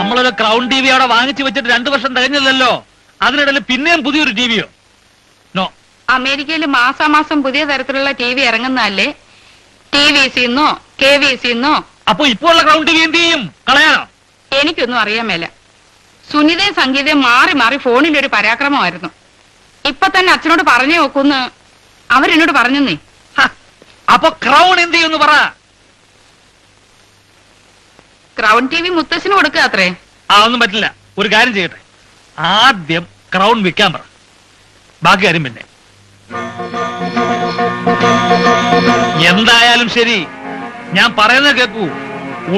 നമ്മളൊരു crown T V അവിടെ വാങ്ങിച്ചു വെച്ചിട്ട് 2 വർഷം തികഞ്ഞില്ലല്ലോ. അതിനിടയിൽ പിന്നെയും പുതിയൊരു ടിവിയോ? നോ. അമേരിക്കയിൽ മാസാമാസം പുതിയ തരത്തിലുള്ള ടി വി ഇറങ്ങുന്നതല്ലേ? TVC-ന്നോ KVC-ന്നോ? അപ്പൊ ഇപ്പോൾ ഉള്ള ക്രൗൺ ടി വി എന്ത് ചെയ്യും? കളയാനോ? എനിക്കൊന്നും അറിയാൻ മേല. സുനിതയും സംഗീതയും മാറി മാറി ഫോണിലൊരു പരാക്രമമായിരുന്നു. ഇപ്പൊ തന്നെ അച്ഛനോട് പറഞ്ഞു നോക്കൂന്ന് അവരെന്നോട് പറഞ്ഞേ. അപ്പൊ ക്രൗൺ എന്ത് ചെയ്യുമെന്ന് പറ. ക്രൗൺ ടി വി മുത്തശ്ശിന് കൊടുക്കുക അത്രേ. ഒന്നും പറ്റില്ല. ഒരു കാര്യം ചെയ്യട്ടെ, ആദ്യം ക്രൗൺ വിൽക്കാൻ പറ, ബാക്കി കാര്യം പിന്നെ. എന്തായാലും ശരി, ഞാൻ പറയുന്നത് കേൾക്കൂ.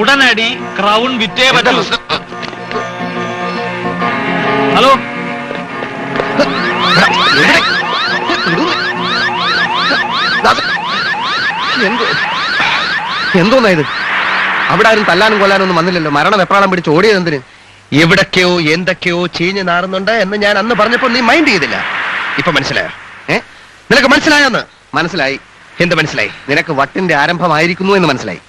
ഉടനടി ക്രൗൺ വിറ്റേ പറ്റുള്ളൂ. ഹലോ, എന്തോന്നാ ഇത്? അവിടെ ആരും തല്ലാനും കൊല്ലാനും ഒന്നും വന്നില്ലല്ലോ. മരണ വെപ്രാളം പിടിച്ച് ഓടിയത് എന്തിന്? എവിടൊക്കെയോ എന്തൊക്കെയോ ചീഞ്ഞ് നാറുന്നുണ്ട് എന്ന് ഞാൻ അന്ന് പറഞ്ഞപ്പോ നീ മൈൻഡ് ചെയ്തില്ല. ഇപ്പൊ മനസ്സിലായോ? നിനക്ക് മനസ്സിലായോന്ന്? മനസ്സിലായി. എന്ത് മനസ്സിലായി? നിനക്ക് വട്ടിന്റെ ആരംഭമായിരിക്കുന്നു എന്ന് മനസ്സിലായി.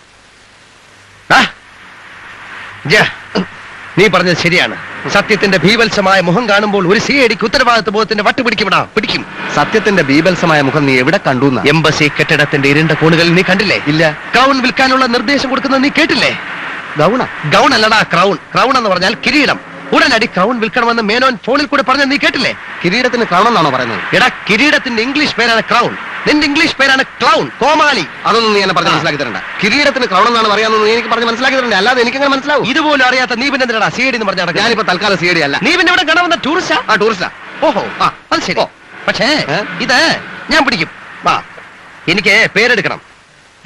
നീ പറഞ്ഞത് ശരിയാണ്. സത്യത്തിന്റെ ഭീവത്സമായ മുഖം കാണുമ്പോൾ ഒരു CIDക്ക് ഉത്തരവാദിത്വ ബോധത്തിന്റെ വട്ട് പിടിക്കും. സത്യത്തിന്റെ ഭീവത്സമായ മുഖം നീ എവിടെ കണ്ടു? എംബസി കെട്ടിടത്തിന്റെ ഇരുണ്ട കോണുകളിൽ നീ കണ്ടില്ലേ? ഇല്ല. ക്രൗൺ വിൽക്കാനുള്ള നിർദ്ദേശം കൊടുക്കുന്നത് നീ കേട്ടില്ലേ? ഗൗൺ അല്ലടാ, ക്രൗൺ. ക്രൗൺ എന്ന് പറഞ്ഞാൽ കിരീടം. ഉടനടി ക്രൗൺ വിൽക്കണമെന്ന് മേനോൻ ഫോണിൽ കൂടെ പറഞ്ഞ നീ കേട്ടില്ലേ? കിരീടത്തിന് ക്രൗൺ എന്നാണോ പറയുന്നത്? എടാ, കിരീടത്തിന്റെ ഇംഗ്ലീഷ് പേരാണ് ക്രൗൺ. നിന്റെ ഇംഗ്ലീഷ് പേരാണ് ക്ലൗൺ, കോമാളി. അതൊന്നും നീ എന്നെ പറഞ്ഞ് മനസ്സിലാക്കി തരണ്ട. കിരീടത്തിന് ക്രൗൺ എന്നാണ് പറയാമെന്ന് നീ എനിക്ക് പറഞ്ഞ് മനസ്സിലാക്കി തരണ്ടേ? അല്ലാതെ എനിക്ക് അങ്ങനെ മനസ്സിലാവും? ഇതുപോലും അറിയാത്ത നീ പിന്നെ എന്തിനാ CID എന്ന് പറഞ്ഞാൽ? ഞാനിപ്പോ തൽക്കാലം CID അല്ല. നീ പിന്നെ ഇവിടെ കാണാൻ വന്ന ടൂറിസ്റ്റാ? ടൂറിസ്റ്റാ. ഓഹോ, അത് ശരി. പക്ഷേ ഇത് ഞാൻ പിടിക്കും. എനിക്ക് പേരെടുക്കണം.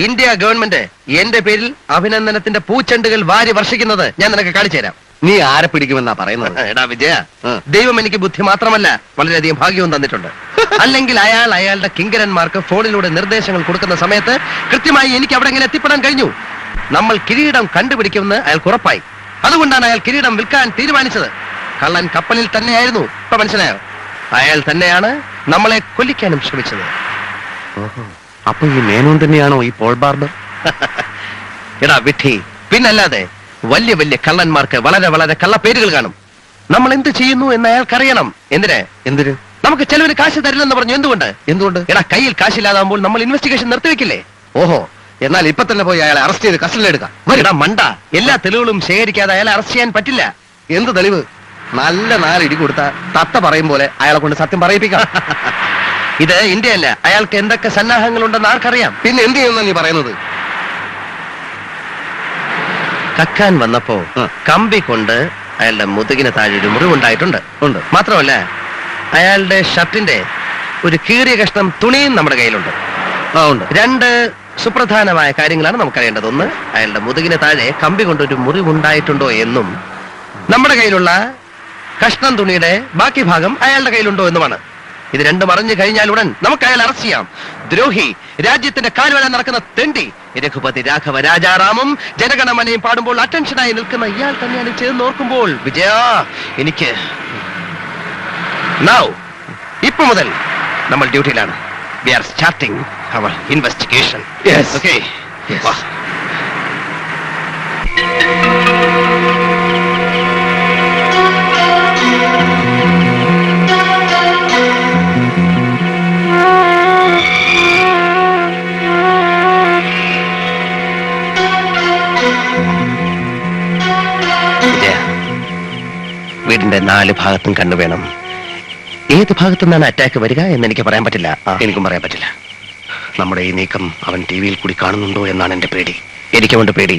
ഇന്ത്യ ഗവൺമെന്റ് എന്റെ പേരിൽ അഭിനന്ദനത്തിന്റെ പൂച്ചെണ്ടുകൾ വാരി വർഷിക്കുന്നത് ഞാൻ നിനക്ക് കാണിച്ചു തരാം. നീ ആരെ പിടിക്കുമെന്നാ പറയുന്നത്? എടാ വിജയ, ദൈവം എനിക്ക് ബുദ്ധി മാത്രമല്ല വളരെയധികം ഭാഗ്യവും തന്നിട്ടുണ്ട്. അല്ലെങ്കിൽ അയാളുടെ കിങ്കരന്മാർക്ക് ഫോണിലൂടെ നിർദ്ദേശങ്ങൾ കൊടുക്കുന്ന സമയത്ത് കൃത്യമായി എനിക്ക് അവിടെ എങ്ങനെ എത്തിപ്പെടാൻ കഴിഞ്ഞു? നമ്മൾ കിരീടം കണ്ടുപിടിക്കുമെന്ന് അയാൾക്ക് ഉറപ്പായി. അതുകൊണ്ടാണ് അയാൾ കിരീടം വിൽക്കാൻ തീരുമാനിച്ചത്. കള്ളൻ കപ്പലിൽ തന്നെയായിരുന്നു. ഇപ്പൊ മനസ്സിലായോ? അയാൾ തന്നെയാണ് നമ്മളെ കൊല്ലിക്കാനും ശ്രമിച്ചത്. അപ്പൊ ഈ മേനോൻ തന്നെയാണോ ഈ പോൾ ബാർബർ? എടാ വിഡ്ഢി, പിന്നല്ലാതെ. വലിയ വലിയ കള്ളന്മാർക്ക് വളരെ വളരെ കള്ളപ്പേരുകൾ കാണും. നമ്മൾ എന്ത് ചെയ്യുന്നു എന്ന് അയാൾക്കറിയണം. എന്തിന്? നമുക്ക് ചെലവിന് കാശ് തരില്ലെന്ന് പറഞ്ഞു. എന്തുകൊണ്ട്? എടാ, കയ്യിൽ കാശില്ലാതാകുമ്പോൾ നമ്മൾ ഇൻവെസ്റ്റിഗേഷൻ നിർത്തിവെക്കില്ലേ? ഓഹോ, എന്നാൽ ഇപ്പൊ തന്നെ പോയി അയാളെ അറസ്റ്റ് ചെയ്ത് കസ്റ്റഡിയിലെടുക്കാം. എടാ മണ്ട, എല്ലാ തെളിവുകളും ശേഖരിക്കാതെ അയാളെ അറസ്റ്റ് ചെയ്യാൻ പറ്റില്ല. എന്ത് തെളിവ്? നല്ല 4 ഇടി കൊടുത്ത തത്ത പറയും പോലെ അയാളെ കൊണ്ട് സത്യം പറയിപ്പിക്കാം. ഇത് ഇന്ത്യയല്ല. അയാൾക്ക് എന്തൊക്കെ സന്നാഹങ്ങളുണ്ടെന്ന് ആർക്കറിയാം? പിന്നെ എന്ത് ചെയ്യുന്ന നീ പറയുന്നത്? കക്കാൻ വന്നപ്പോ കമ്പി കൊണ്ട് അയാളുടെ മുതുകിന് താഴെ ഒരു മുറിവുണ്ടായിട്ടുണ്ട്. മാത്രമല്ല, അയാളുടെ ഷർട്ടിന്റെ ഒരു കീറിയ കഷ്ണം തുണിയും നമ്മുടെ കയ്യിലുണ്ട്. 2 സുപ്രധാനമായ കാര്യങ്ങളാണ് നമുക്കറിയേണ്ടത്. ഒന്ന്, അയാളുടെ മുതുകിന് താഴെ കമ്പി കൊണ്ടൊരു മുറിവുണ്ടായിട്ടുണ്ടോ എന്നും, നമ്മുടെ കയ്യിലുള്ള കഷ്ണം തുണിയുടെ ബാക്കി ഭാഗം അയാളുടെ കയ്യിലുണ്ടോ എന്നുമാണ്. ഇത് രണ്ടും അറിഞ്ഞു കഴിഞ്ഞാൽ ഉടൻ നമുക്ക് അയാൾ അറസ്റ്റ് ചെയ്യാം. ദ്രോഹി, രാജ്യത്തിന്റെ കാൽവഴ നടക്കുന്ന തെണ്ടി, രഘുപതി രാഘവ രാജാറാമും ജനഗണമനയും പാടുമ്പോൾ അറ്റൻഷനായി നിൽക്കുന്ന ഇയാൾ തന്നെയാണ് ചേർന്ന് ഓർക്കുമ്പോൾ വിജയ എനിക്ക് ഇപ്പൊ മുതൽ നമ്മൾ ഡ്യൂട്ടിയിലാണ്. We are starting our investigation. Okay, വീടിന്റെ 4 ഭാഗത്തും കണ്ണു വേണം. ഏത് ഭാഗത്തു നിന്നാണ് അറ്റാക്ക് വരിക എന്ന് എനിക്ക് പറയാൻ പറ്റില്ല. എനിക്കും പറയാൻ പറ്റില്ല. നമ്മുടെ ഈ നീക്കം അവൻ TV-യിൽ കൂടി കാണുന്നുണ്ടോ എന്നാണ് എന്റെ പേടി. എനിക്കുമുണ്ട് പേടി.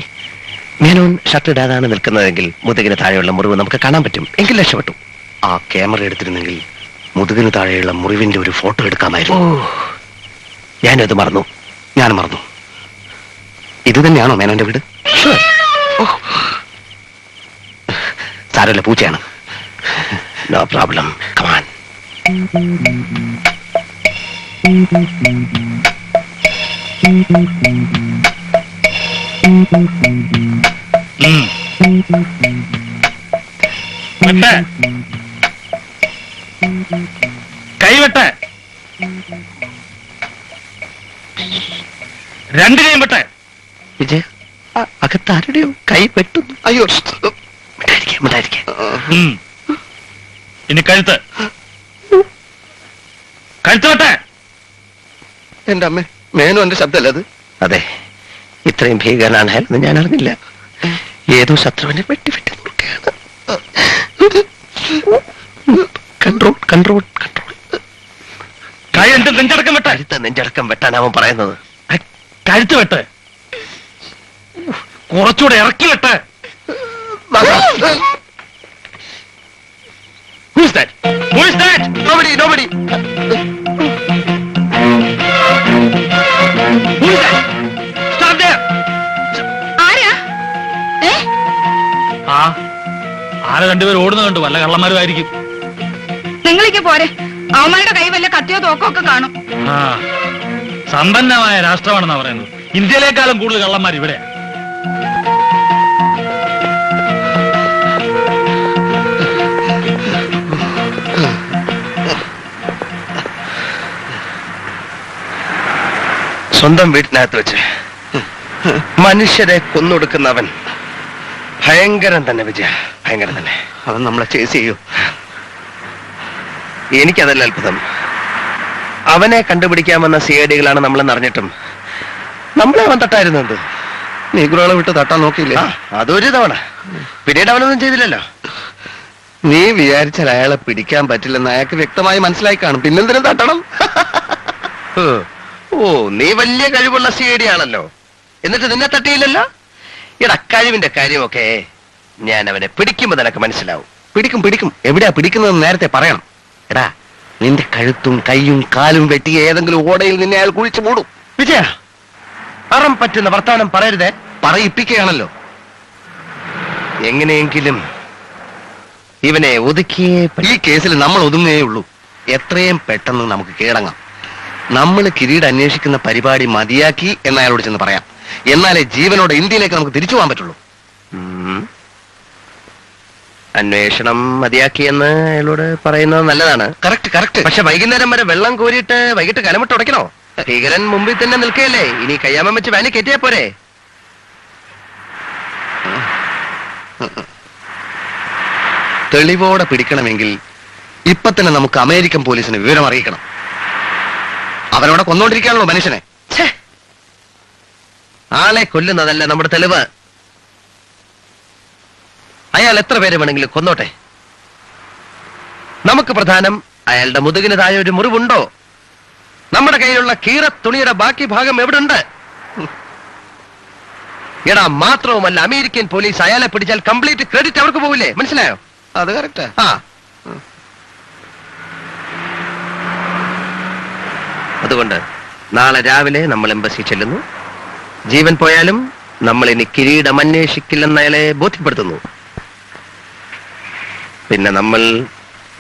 മേനോൻ ഷർട്ട് ഇടാതാണ് നിൽക്കുന്നതെങ്കിൽ മുതുകിന് താഴെയുള്ള മുറിവ് നമുക്ക് കാണാൻ പറ്റും. എങ്കിൽ രക്ഷപ്പെട്ടു. ആ ക്യാമറ എടുത്തിരുന്നെങ്കിൽ മുതുകിന് താഴെയുള്ള മുറിവിന്റെ ഒരു ഫോട്ടോ എടുക്കാമായിരുന്നു. ഞാനത് മറന്നു. ഞാൻ മറന്നു. ഇത് തന്നെയാണോ മേനോന്റെ വീട്? സാരല്ല, പൂച്ചയാണ്. No problem. Come on. കൈവെട്ട്, രണ്ടിനെയും വെട്ട്. വിജയ, അകത്താരുടെയോ കൈ വെട്ടുന്നു. അയ്യോ, മിണ്ടായിരിക്കെ. ഇനി കഴുത്ത് കഴുത്തോട്ടെ. എന്റെ അമ്മ, മേനു എന്റെ ശബ്ദമല്ല അത്? അതെ, ഇത്രയും ഭീകരനാണെന്ന് ഞാൻ അറിഞ്ഞില്ല. ഏതോ ശത്രുവിനെ വെട്ടി വെട്ടി നോക്കുകയാണ്. Control control control. കഴുത്ത് നെഞ്ചടക്കം വെട്ട. കഴുത്ത് നെഞ്ചടക്കം വെട്ടാൻ അവൻ പറയുന്നത്. കഴുത്ത് വെട്ട്, കുറച്ചുകൂടെ ഇറക്കി വെട്ട്. Who's that? Who is that? Nobody, nobody. Who is that? Stop there. ആരാ? ആ, ആരെ രണ്ടുപേരും ഓടുന്ന കണ്ടു. വല്ല കള്ളന്മാരും ആയിരിക്കും. നിങ്ങളിക്ക് പോരെ, അവന്മാരുടെ കൈ വല്ല കത്തിയോ തോക്കോ ഒക്കെ കാണും. ആ, സമ്പന്നമായ രാഷ്ട്രമാണെന്നാ പറയുന്നത്. ഇന്ത്യയിലേക്കാളും കൂടുതൽ കള്ളന്മാർ ഇവിടെ. സ്വന്തം വീട്ടിനകത്ത് വെച്ച് മനുഷ്യരെ കൊന്നൊടുക്കുന്നവൻ ഭയങ്കരൻ തന്നെ വിജയ, ഭയങ്കരൻ തന്നെ. അവൻ നമ്മളെ ചേസ് ചെയ്യൂ. എനിക്കതല്ല അത്ഭുതം. അവനെ കണ്ടുപിടിക്കാമെന്ന സിഐഡികളാണ് നമ്മളെന്ന് അറിഞ്ഞിട്ടും നമ്മളെ അവൻ തട്ടായിരുന്നത്. നീഗ്രോളെ വിട്ട് തട്ടാൻ നോക്കിയില്ലേ? അതൊരു തവണ. പിന്നീട് അവനൊന്നും ചെയ്തില്ലല്ലോ. നീ വിചാരിച്ചാൽ അയാളെ പിടിക്കാൻ പറ്റില്ലെന്ന് അയാൾക്ക് വ്യക്തമായി മനസ്സിലായി കാണും. പിന്നെന്തിനും തട്ടണം? ഓ, നീ വലിയ കഴിവുള്ള സിഐഡി ആണല്ലോ, എന്നിട്ട് നിന്നെ തട്ടിയില്ലല്ലോ. എടാ, കഴിവിന്റെ കാര്യമൊക്കെ ഞാൻ അവനെ പിടിക്കുമ്പോ നിനക്ക് മനസ്സിലാവും. പിടിക്കും പിടിക്കും. എവിടെയാ പിടിക്കുന്നതെന്ന് നേരത്തെ പറയണം. എടാ, നിന്റെ കഴുത്തും കൈയും കാലും വെട്ടി ഏതെങ്കിലും ഓടയിൽ നിന്നെ അയാൾ കുഴിച്ചു മൂടും. വിജയ, അറം പറ്റുന്ന വർത്താനം പറയരുതേ. പറയിപ്പിക്കുകയാണല്ലോ. എങ്ങനെയെങ്കിലും ഇവനെ ഒതുക്കിയേ. ഈ കേസിൽ നമ്മൾ ഒതുങ്ങേ ഉള്ളൂ. എത്രയും പെട്ടെന്ന് നമുക്ക് കീഴടങ്ങാം. നമ്മൾ കിരീട് അന്വേഷിക്കുന്ന പരിപാടി മതിയാക്കി എന്ന് അയാളോട് ചെന്ന് പറയാം. എന്നാലേ ജീവനോടെ ഇന്ത്യയിലേക്ക് നമുക്ക് തിരിച്ചു പോകാൻ പറ്റുള്ളൂ. അന്വേഷണം മതിയാക്കിയെന്ന് അയാളോട് പറയുന്നത് നല്ലതാണ്. Correct correct. പക്ഷെ വൈകുന്നേരം വരെ വെള്ളം കോരിയിട്ട് വൈകിട്ട് കലമിട്ട് ഉടയ്ക്കണോ? ഭീകരൻ മുമ്പിൽ തന്നെ നിൽക്കുകയല്ലേ. ഇനി കയ്യാമം വെച്ച് വാനി കയറ്റിയാ പോരെ. തെളിവോടെ പിടിക്കണമെങ്കിൽ ഇപ്പൊ തന്നെ നമുക്ക് അമേരിക്കൻ പോലീസിന് വിവരം അറിയിക്കണം. അവനോടെ കൊന്നോണ്ടിരിക്കുകയാണല്ലോ മനുഷ്യനെ. ആളെ കൊല്ലുന്നതല്ല നമ്മുടെ തെളിവ്. അയാൾ എത്ര പേര് വേണമെങ്കിലും കൊന്നോട്ടെ. നമുക്ക് പ്രധാനം അയാളുടെ മുതുകിന് താഴെ ഒരു മുറിവുണ്ടോ, നമ്മുടെ കയ്യിലുള്ള കീറ തുണിയുടെ ബാക്കി ഭാഗം എവിടുണ്ട്. എടാ, മാത്രവുമല്ല അമേരിക്കൻ പോലീസ് അയാളെ പിടിച്ചാൽ കംപ്ലീറ്റ് ക്രെഡിറ്റ് അവർക്ക് പോവില്ലേ? മനസ്സിലായോ? അത് കറക്റ്റാ. ആ, അതുകൊണ്ട് നാളെ രാവിലെ നമ്മൾ എംബസി ചെല്ലുന്നു. ജീവൻ പോയാലും നമ്മൾ ഇനി കിരീടം അന്വേഷിക്കില്ലെന്ന് അയാളെ ബോധ്യപ്പെടുത്തുന്നു. പിന്നെ നമ്മൾ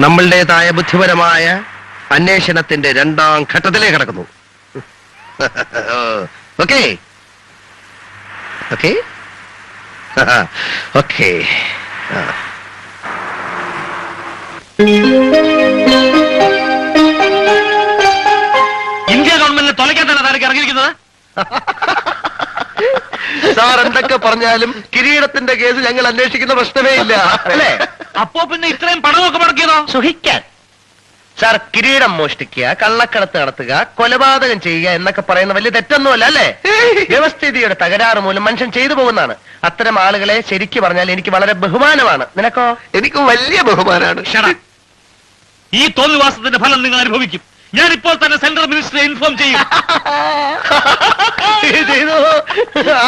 നമ്മളുടേതായ ബുദ്ധിപരമായ അന്വേഷണത്തിന്റെ 2ാം ഘട്ടത്തിലേക്ക് കടക്കുന്നു. Okay okay okay. ഇന്ത്യ ഗവൺമെന്റിനെ തൊലയ്ക്കാത്തല്ല താരക്ക് ഇറങ്ങിയിരിക്കുന്നത്. സാർ എന്തൊക്കെ പറഞ്ഞാലും കിരീടത്തിന്റെ കേസ് ഞങ്ങൾ അന്വേഷിക്കുന്ന പ്രശ്നമേ ഇല്ല, അല്ലേ? അപ്പോ പിന്നെ ഇത്രയും പണമൊക്കെ മുടക്കിയതോ? സുഹിക്കാൻ. സാർ, കിരീടം മോഷ്ടിക്കുക, കള്ളക്കടത്ത് നടത്തുക, കൊലപാതകം ചെയ്യുക എന്നൊക്കെ പറയുന്ന വലിയ തെറ്റൊന്നുമല്ല, അല്ലേ? വ്യവസ്ഥിതിയുടെ തകരാറ് മൂലം മനുഷ്യൻ ചെയ്തു പോകുന്നതാണ്. അത്തരം ആളുകളെ ശരിക്കു പറഞ്ഞാൽ എനിക്ക് വളരെ ബഹുമാനമാണ്. നിനക്കോ? എനിക്ക് വലിയ ബഹുമാനമാണ്. ഈ തോന്നിവാസത്തിന്റെ ഫലം നിങ്ങൾ അനുഭവിക്കും. ഞാൻ ഇപ്പോൾ തന്നെ സെൻട്രൽ മിനിസ്റ്ററെ ഇൻഫോം ചെയ്യും. ചെയ്തു.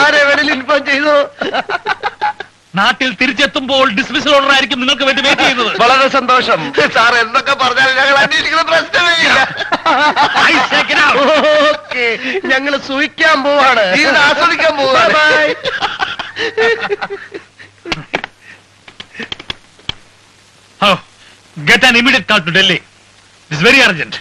ആരെ വേണേലും ഇൻഫോം ചെയ്തു. നാട്ടിൽ തിരിച്ചെത്തുമ്പോൾ ഡിസ്മിസൽ ഓർഡർ ആയിരിക്കും നിങ്ങൾക്ക് വേണ്ടി വെയിറ്റ് ചെയ്യുന്നത്. വളരെ സന്തോഷം. സാർ എന്തൊക്കെ പറഞ്ഞാലും ഞങ്ങൾ അന്വേഷിക്കുന്ന പ്രശ്നമേ ഇല്ല. ഓക്കെ, ഞങ്ങൾ സൂഹിക്കാൻ പോവാണ്, ആസ്വദിക്കാൻ പോവാണ്. Get an immediate call to Delhi. It's very urgent.